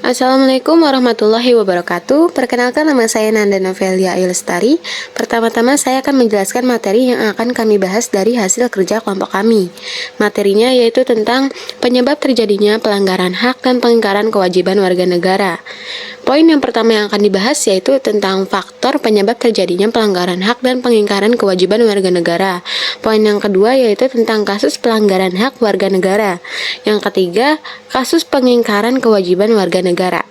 Assalamualaikum warahmatullahi wabarakatuh. Perkenalkan, nama saya Nanda Novelia Ayu-Lestari. Pertama-tama saya akan menjelaskan materi yang akan kami bahas dari hasil kerja kelompok kami. Materinya yaitu tentang penyebab terjadinya pelanggaran hak dan pengingkaran kewajiban warga negara. Poin yang pertama yang akan dibahas yaitu tentang faktor penyebab terjadinya pelanggaran hak dan pengingkaran kewajiban warga negara. Poin yang kedua yaitu tentang kasus pelanggaran hak warga negara. Yang ketiga, kasus pengingkaran kewajiban warga negara.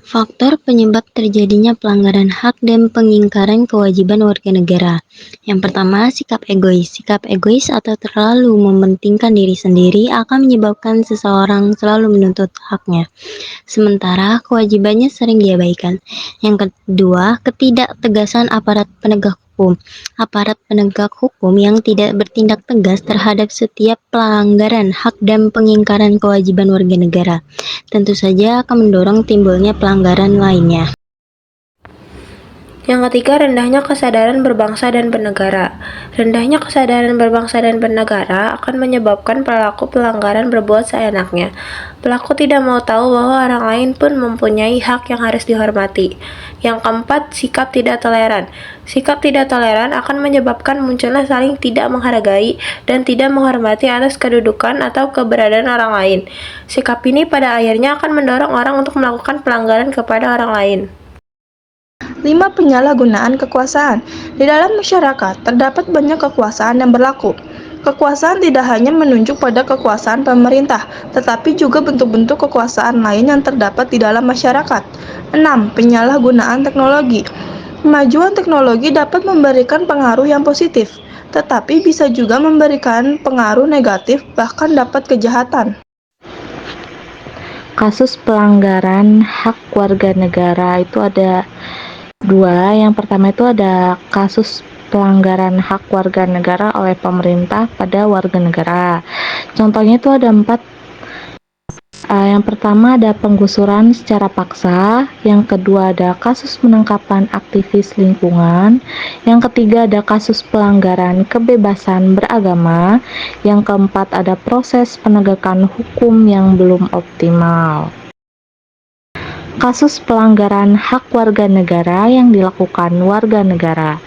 Faktor penyebab terjadinya pelanggaran hak dan pengingkaran kewajiban warga negara. Yang pertama, sikap egois. Sikap egois atau terlalu mementingkan diri sendiri akan menyebabkan seseorang selalu menuntut haknya, sementara kewajibannya sering diabaikan. Yang kedua, ketidaktegasan aparat penegak hukum. Aparat penegak hukum yang tidak bertindak tegas terhadap setiap pelanggaran hak dan pengingkaran kewajiban warga negara tentu saja akan mendorong timbulnya pelanggaran lainnya. Yang ketiga, rendahnya kesadaran berbangsa dan bernegara. Rendahnya kesadaran berbangsa dan bernegara akan menyebabkan pelaku pelanggaran berbuat seenaknya. Pelaku tidak mau tahu bahwa orang lain pun mempunyai hak yang harus dihormati. Yang keempat, sikap tidak toleran. Sikap tidak toleran akan menyebabkan munculnya saling tidak menghargai dan tidak menghormati atas kedudukan atau keberadaan orang lain. Sikap ini pada akhirnya akan mendorong orang untuk melakukan pelanggaran kepada orang lain. 5. Penyalahgunaan kekuasaan. Di dalam masyarakat, terdapat banyak kekuasaan yang berlaku. Kekuasaan tidak hanya menunjuk pada kekuasaan pemerintah, tetapi juga bentuk-bentuk kekuasaan lain yang terdapat di dalam masyarakat. 6. Penyalahgunaan teknologi. Kemajuan teknologi dapat memberikan pengaruh yang positif, tetapi bisa juga memberikan pengaruh negatif, bahkan dapat kejahatan. Kasus pelanggaran hak warga negara itu ada dua. Yang pertama itu ada kasus pelanggaran hak warga negara oleh pemerintah pada warga negara. Contohnya itu ada 4. Yang pertama ada penggusuran secara paksa, yang kedua ada kasus penangkapan aktivis lingkungan, yang ketiga ada kasus pelanggaran kebebasan beragama, yang keempat ada proses penegakan hukum yang belum optimal. Kasus pelanggaran hak warga negara yang dilakukan warga negara.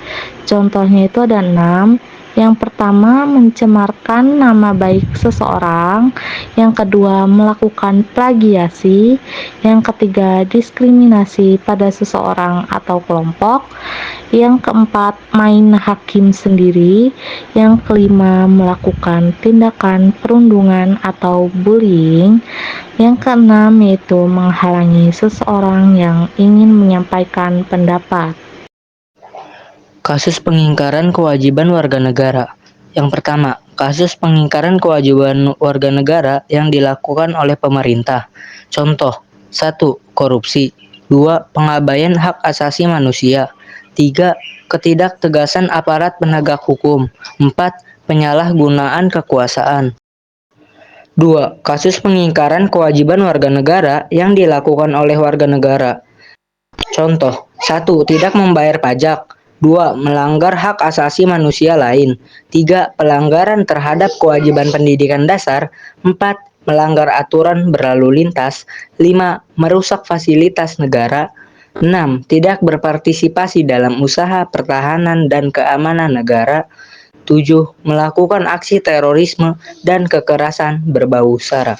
Contohnya itu ada 6. Yang pertama, mencemarkan nama baik seseorang. Yang kedua, melakukan plagiasi. Yang ketiga, diskriminasi pada seseorang atau kelompok. Yang keempat, main hakim sendiri. Yang kelima, melakukan tindakan perundungan atau bullying. Yang keenam, yaitu menghalangi seseorang yang ingin menyampaikan pendapat. Kasus pengingkaran kewajiban warga negara. Yang pertama, kasus pengingkaran kewajiban warga negara yang dilakukan oleh pemerintah. Contoh, 1. Korupsi. 2. Pengabaian hak asasi manusia. 3. Ketidaktegasan aparat penegak hukum. 4. Penyalahgunaan kekuasaan. 2. Kasus pengingkaran kewajiban warga negara yang dilakukan oleh warga negara. Contoh, 1. Tidak membayar pajak. 2. Melanggar hak asasi manusia lain. 3. Pelanggaran terhadap kewajiban pendidikan dasar. 4. Melanggar aturan berlalu lintas. 5. Merusak fasilitas negara. 6. Tidak berpartisipasi dalam usaha pertahanan dan keamanan negara. 7. Melakukan aksi terorisme dan kekerasan berbau sara.